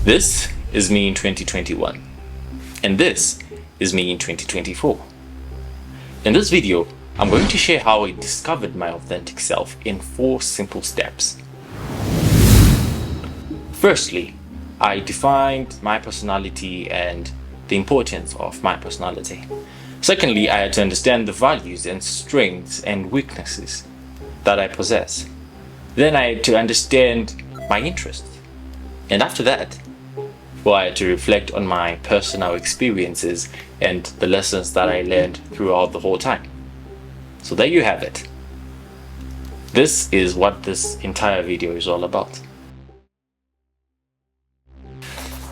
This is me in 2021, and this is me in 2024. In this video, I'm going to share how I discovered my authentic self in 4 simple steps. Firstly, I defined my personality and the importance of my personality. Secondly, I had to understand the values and strengths and weaknesses that I possess. Then I had to understand my interests. And after that, I had to reflect on my personal experiences and the lessons that I learned throughout the whole time. So there you have it. This is what this entire video is all about.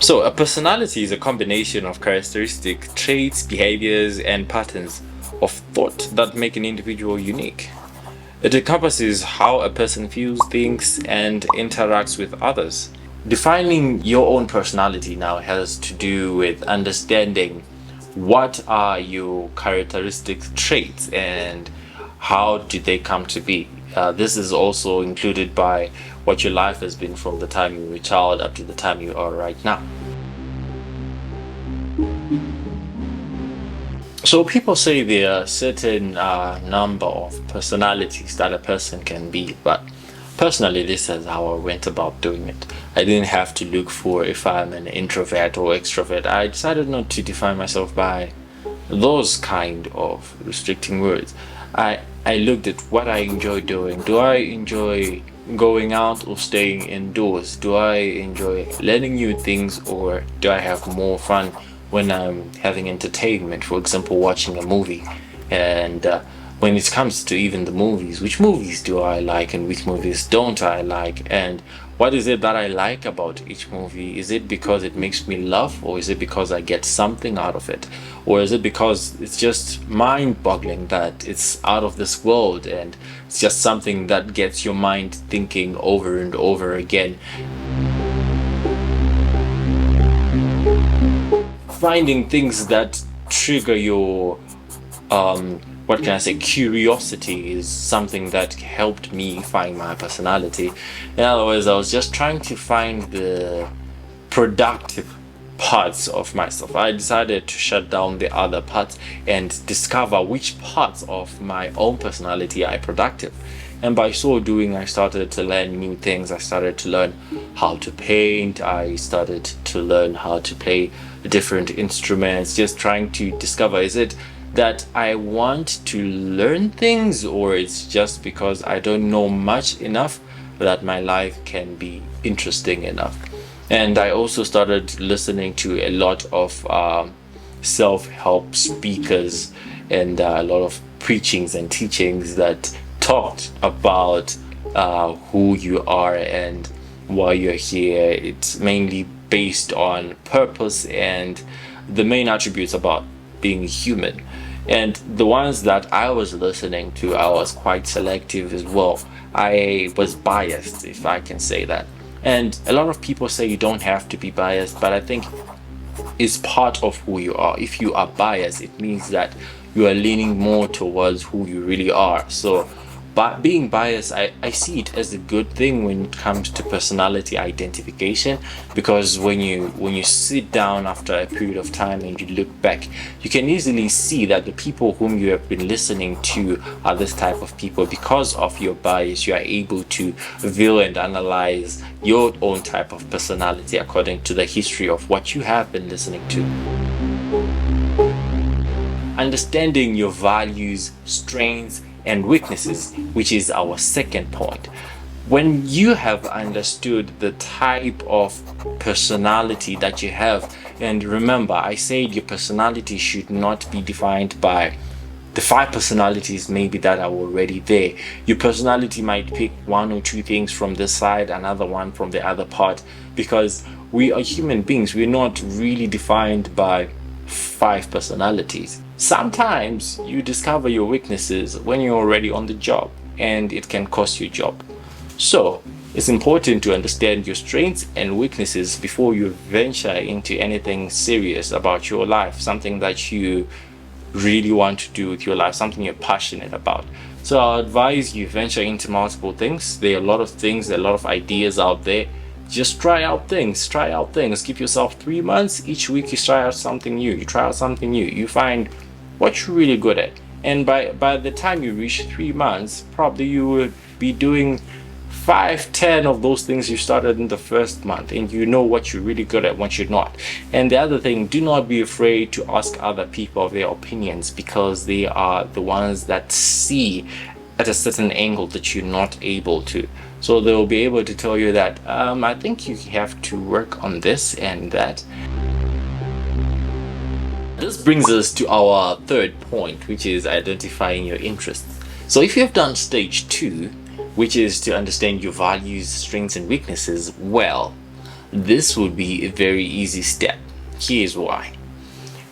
So a personality is a combination of characteristic traits, behaviors, and patterns of thought that make an individual unique. It encompasses how a person feels, thinks, and interacts with others. Defining your own personality now has to do with understanding what are your characteristic traits and how did they come to be. This is also included by what your life has been from the time you were a child up to the time you are right now. So people say there are a certain number of personalities that a person can be, but personally this is how I went about doing it. I didn't have to look for if I'm an introvert or extrovert. I decided not to define myself by those kind of restricting words. I looked at what I enjoy doing. Do I enjoy going out or staying indoors? Do I enjoy learning new things, or do I have more fun when I'm having entertainment, for example watching a movie? And when it comes to even the movies, which movies do I like and which movies don't I like, and what is it that I like about each movie? Is it because it makes me laugh, or is it because I get something out of it, or is it because it's just mind-boggling that it's out of this world and it's just something that gets your mind thinking over and over again? Finding things that trigger your what can I say, curiosity is something that helped me find my personality. In other words, I was just trying to find the productive parts of myself. I decided to shut down the other parts and discover which parts of my own personality are productive. And by so doing, I started to learn new things. I started to learn how to paint. I started to learn how to play different instruments, just trying to discover, is it that I want to learn things, or it's just because I don't know much enough that my life can be interesting enough. And I also started listening to a lot of self-help speakers and a lot of preachings and teachings that talked about who you are and why you're here. It's mainly based on purpose and the main attributes about being human. And the ones that I was listening to, I was quite selective as well. I was biased, if I can say that. And a lot of people say you don't have to be biased, but I think it's part of who you are. If you are biased, it means that you are leaning more towards who you really are. So but being biased, I see it as a good thing when it comes to personality identification, because when you sit down after a period of time and you look back, you can easily see that the people whom you have been listening to are this type of people. Because of your bias, you are able to view and analyze your own type of personality according to the history of what you have been listening to. Understanding your values, strengths, and weaknesses, which is our second point. When you have understood the type of personality that you have, and remember I said your personality should not be defined by the 5 personalities maybe that are already there. Your personality might pick 1 or 2 things from this side, another one from the other part, because we are human beings. We're not really defined by 5 personalities. Sometimes you discover your weaknesses when you're already on the job, and it can cost you a job. So it's important to understand your strengths and weaknesses before you venture into anything serious about your life, something that you really want to do with your life, something you're passionate about. So I advise you venture into multiple things. There are a lot of things, there are a lot of ideas out there Just try out things. Give yourself 3 months. Each week you try out something new. You find what you're really good at, and by the time you reach 3 months, probably you would be doing 5, 10 of those things you started in the first month, and you know what you're really good at, what you're not. And the other thing, do not be afraid to ask other people their opinions, because they are the ones that see at a certain angle that you're not able to. So they'll be able to tell you that I think you have to work on this and that. This brings us to our third point, which is identifying your interests. So if you've done stage 2, which is to understand your values, strengths, and weaknesses, well, this would be a very easy step. Here's why.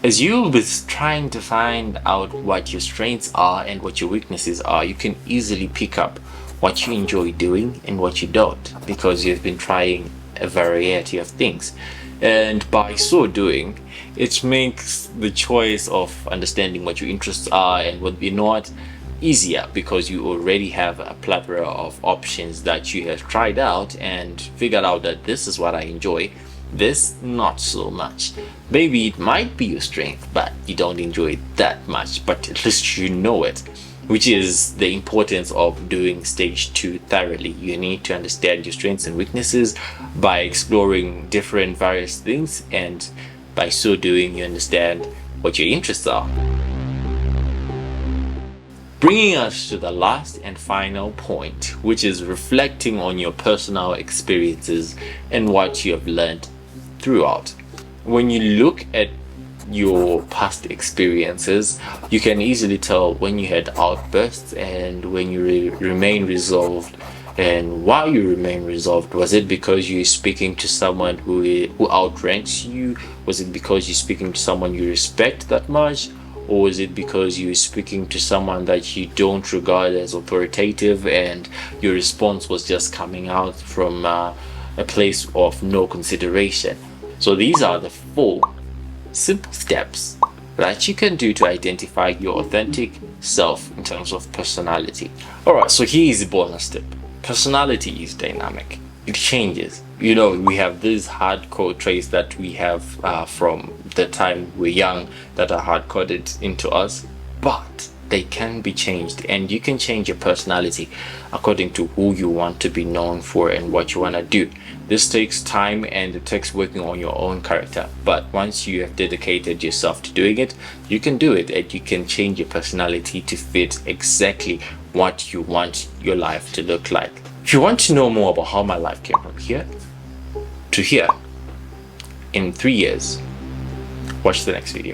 As you'll be trying to find out what your strengths are and what your weaknesses are, you can easily pick up what you enjoy doing and what you don't, because you've been trying a variety of things. And by so doing, it makes the choice of understanding what your interests are and what they're not easier, because you already have a plethora of options that you have tried out and figured out that this is what I enjoy, this not so much. Maybe it might be your strength, but you don't enjoy it that much, but at least you know it, which is the importance of doing stage 2 thoroughly. You need to understand your strengths and weaknesses by exploring different various things, and by so doing you understand what your interests are. Bringing us to the last and final point, which is reflecting on your personal experiences and what you have learned throughout. When you look at your past experiences, you can easily tell when you had outbursts and when you remain resolved. And why you remain resolved? Was it because you're speaking to someone who outranks you? Was it because you're speaking to someone you respect that much? Or is it because you're speaking to someone that you don't regard as authoritative and your response was just coming out from a place of no consideration? So these are the 4 simple steps that you can do to identify your authentic self in terms of personality. Alright, so here is the bonus tip. Personality is dynamic. It changes. You know, we have these hardcore traits that we have from the time we're young that are hard-coded into us, but they can be changed, and you can change your personality according to who you want to be known for and what you want to do. This takes time and it takes working on your own character, but once you have dedicated yourself to doing it, you can do it, and you can change your personality to fit exactly what you want your life to look like. If you want to know more about how my life came from here to here in 3 years, watch the next video.